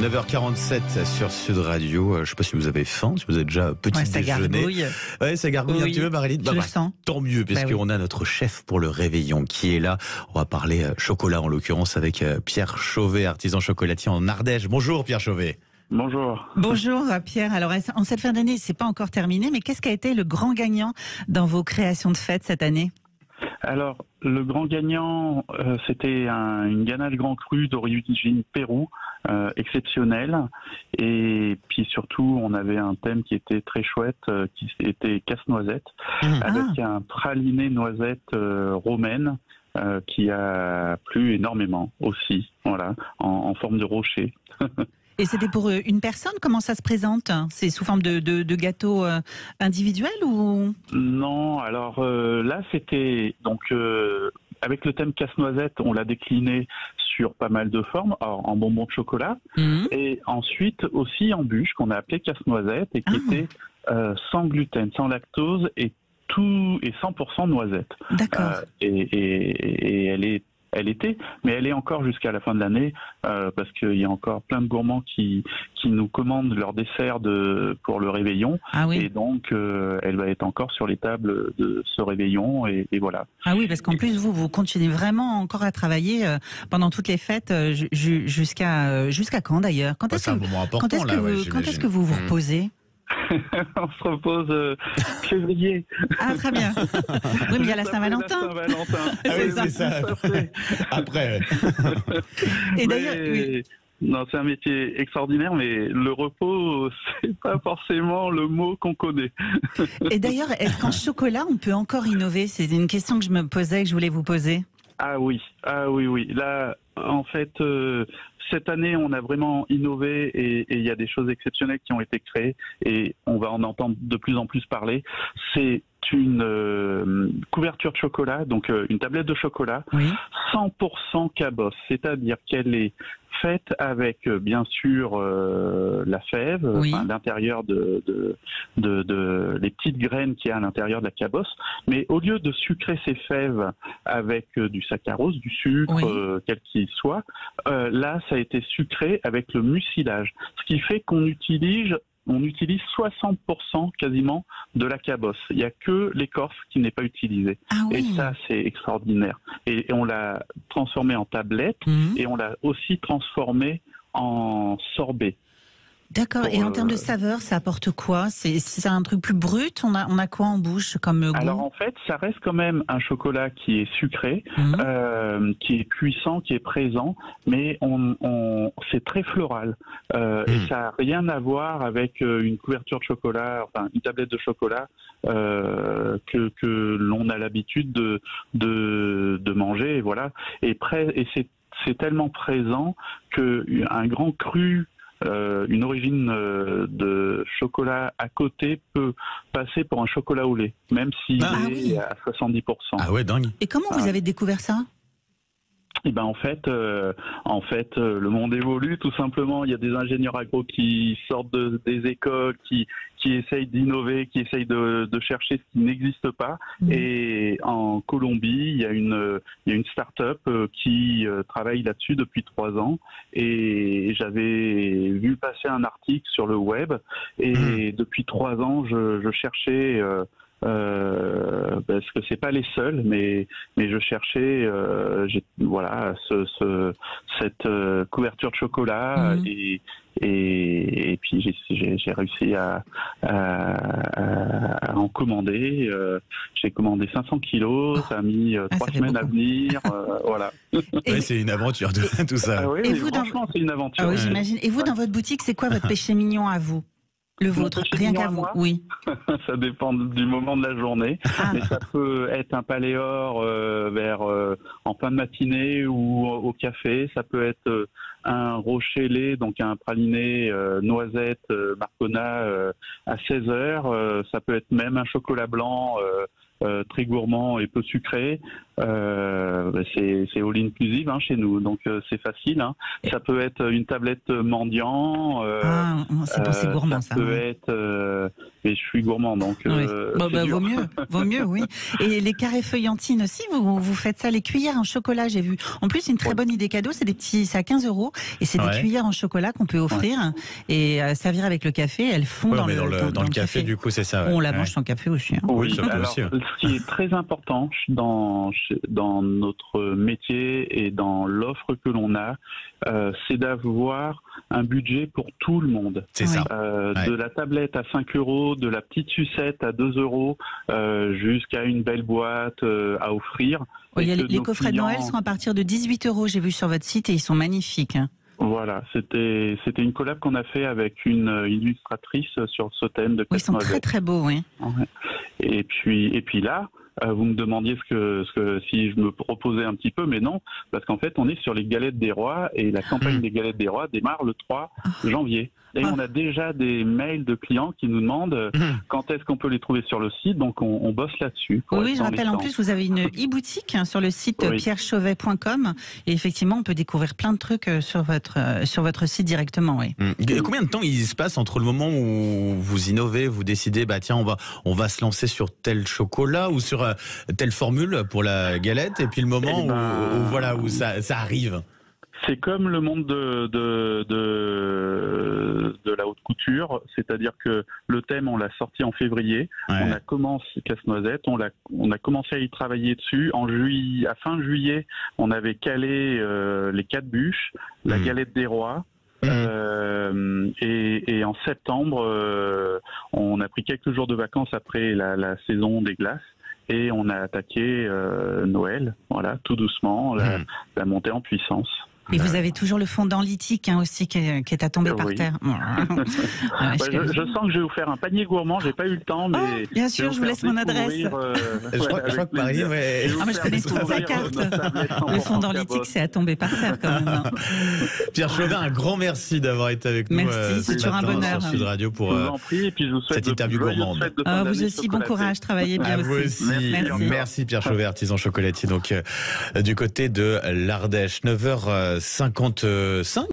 9h47 sur Sud Radio. Je ne sais pas si vous avez faim, si vous êtes déjà petit ça déjeuner. Gargouille. Ouais, ça gargouille un petit peu, Marilyn. Je le sens. Tant mieux, puisqu'on a notre chef pour le réveillon qui est là. On va parler chocolat, en l'occurrence, avec Pierre Chauvet, artisan chocolatier en Ardèche. Bonjour Pierre Chauvet. Bonjour. Bonjour Pierre. Alors en cette fin d'année, c'est pas encore terminé, mais qu'est-ce qui a été le grand gagnant dans vos créations de fêtes cette année ? Alors, le grand gagnant, c'était une ganache grand cru d'origine Pérou, exceptionnelle. Et puis surtout, on avait un thème qui était très chouette, qui était casse-noisette, avec un praliné noisette romaine, qui a plu énormément aussi, voilà, en forme de rocher. Et c'était pour une personne? Comment ça se présente? C'est sous forme de gâteau individuel ou? Non, alors là c'était donc avec le thème casse-noisette, on l'a décliné sur pas mal de formes, alors, en bonbons de chocolat, et ensuite aussi en bûche qu'on a appelé casse-noisette et qui était sans gluten, sans lactose et 100% noisette. D'accord. Et elle était, mais elle est encore jusqu'à la fin de l'année, parce qu'il y a encore plein de gourmands qui nous commandent leur dessert pour le réveillon. Ah oui. Et donc, elle va être encore sur les tables de ce réveillon, et voilà. Ah oui, parce qu'en plus, vous continuez vraiment encore à travailler pendant toutes les fêtes, jusqu'à quand d'ailleurs? Quand est-ce que vous vous reposez? On se repose février. Ah, très bien. Oui, mais il y a la Saint-Valentin. Ah oui, c'est ça. Après. Et d'ailleurs, oui. Non, c'est un métier extraordinaire, mais le repos, c'est pas forcément le mot qu'on connaît. Et d'ailleurs, est-ce qu'en chocolat, on peut encore innover? C'est une question que je me posais, que je voulais vous poser. Ah oui. Là, en fait, cette année, on a vraiment innové et il y a des choses exceptionnelles qui ont été créées et on va en entendre de plus en plus parler. C'est une couverture de chocolat, donc une tablette de chocolat, 100% cabosse, c'est-à-dire qu'elle est faite avec bien sûr la fève, l'intérieur de les petites graines qu'il y a à l'intérieur de la cabosse, mais au lieu de sucrer ces fèves avec du saccharose, du sucre, quel qu'il soit, là ça a été sucré avec le mucilage, ce qui fait qu'on utilise 60% quasiment de la cabosse. Il n'y a que l'écorce qui n'est pas utilisée. Ah oui. Et ça, c'est extraordinaire. Et on l'a transformé en tablette et on l'a aussi transformé en sorbet. D'accord. Et en termes de saveur, ça apporte quoi? C'est un truc plus brut? On a quoi en bouche comme goût? Alors en fait, ça reste quand même un chocolat qui est sucré, qui est puissant, qui est présent, mais c'est très floral. Et ça n'a rien à voir avec une couverture de chocolat, enfin une tablette de chocolat que l'on a l'habitude de manger. Et voilà. Et c'est tellement présent qu'un grand cru, une origine de chocolat à côté peut passer pour un chocolat au lait, même s'il est à 70%. Ah ouais, dingue. Et comment vous avez découvert ça? Eh ben en fait, le monde évolue tout simplement. Il y a des ingénieurs agro qui sortent des écoles, qui essayent d'innover, qui essayent de chercher ce qui n'existe pas. Et en Colombie, il y a une start-up qui travaille là-dessus depuis 3 ans. Et j'avais vu passer un article sur le web. Et depuis 3 ans, je cherchais. Parce que c'est pas les seuls, mais je cherchais cette couverture de chocolat et puis j'ai réussi à en commander. J'ai commandé 500 kilos, ça a mis 3 semaines à venir, voilà. Ouais, c'est une aventure tout ça. Ah oui, franchement, c'est une aventure. Ah oui, j'imagine. Et vous, dans votre boutique, c'est quoi votre péché mignon à vous? Le vôtre, rien qu'à vous, oui. Ça dépend du moment de la journée, mais ça peut être un paléor en fin de matinée ou au café. Ça peut être un rocher lait, donc un praliné noisette Marcona à 16 heures. Ça peut être même un chocolat blanc très gourmand et peu sucré. C'est all inclusive chez nous, donc c'est facile. Ça peut être une tablette mendiant. C'est gourmand ça. Ça peut être mais je suis gourmand, donc. Oui. Vaut mieux, oui. Et les carrés feuillantines aussi, vous faites ça, les cuillères en chocolat, j'ai vu. En plus, c'est une très bonne idée cadeau, c'est c'est à 15 € et c'est des cuillères en chocolat qu'on peut offrir et servir avec le café. Elles font dans le café, du coup, c'est ça. On la mange sans café aussi. Hein. Oui, alors, ce qui est très important dans notre métier et dans l'offre que l'on a, c'est d'avoir un budget pour tout le monde. C'est ça. De la tablette à 5 €, de la petite sucette à 2 €, jusqu'à une belle boîte à offrir. Les coffrets de Noël sont à partir de 18 €, j'ai vu sur votre site, et ils sont magnifiques. Hein. Voilà, c'était une collab qu'on a fait avec une illustratrice sur ce thème de casse-noisette. Ils sont très très beaux, oui. Ouais. Et puis là, vous me demandiez si je me proposais un petit peu, mais non, parce qu'en fait, on est sur les galettes des rois et la campagne des galettes des rois démarre le 3 janvier. Et on a déjà des mails de clients qui nous demandent quand est-ce qu'on peut les trouver sur le site, donc on bosse là-dessus. Oui, je rappelle en plus, vous avez une e-boutique sur le site pierrechauvet.com et effectivement, on peut découvrir plein de trucs sur votre site directement. Oui. Combien de temps il se passe entre le moment où vous innovez, vous décidez, tiens, on va se lancer sur tel chocolat ou sur telle formule pour la galette, et puis le moment où ça arrive? C'est comme le monde de la haute couture, c'est-à-dire que le thème, on l'a sorti en février, on a commencé Casse-Noisette, on a commencé à y travailler dessus. À fin juillet, on avait calé les 4 bûches, la galette des rois. Et en septembre, on a pris quelques jours de vacances après la saison des glaces. Et on a attaqué Noël, voilà, tout doucement, la montée en puissance. Et vous avez toujours le fondant lithique aussi qui est à tomber par terre. Je sens que je vais vous faire un panier gourmand, j'ai pas eu le temps, mais bien sûr, je vous laisse mon adresse. Je crois que Marie, je connais toute sa carte. Le fondant lithique, c'est à tomber par terre quand même. Hein. Pierre Chauvet, un grand merci d'avoir été avec nous. Merci, c'est toujours un bonheur. Sur Sud Radio pour cette interview gourmande. Vous aussi, bon courage, travaillez bien aussi. Vous aussi. Merci Pierre Chauvet, artisan chocolatier, donc du côté de l'Ardèche. 9h55.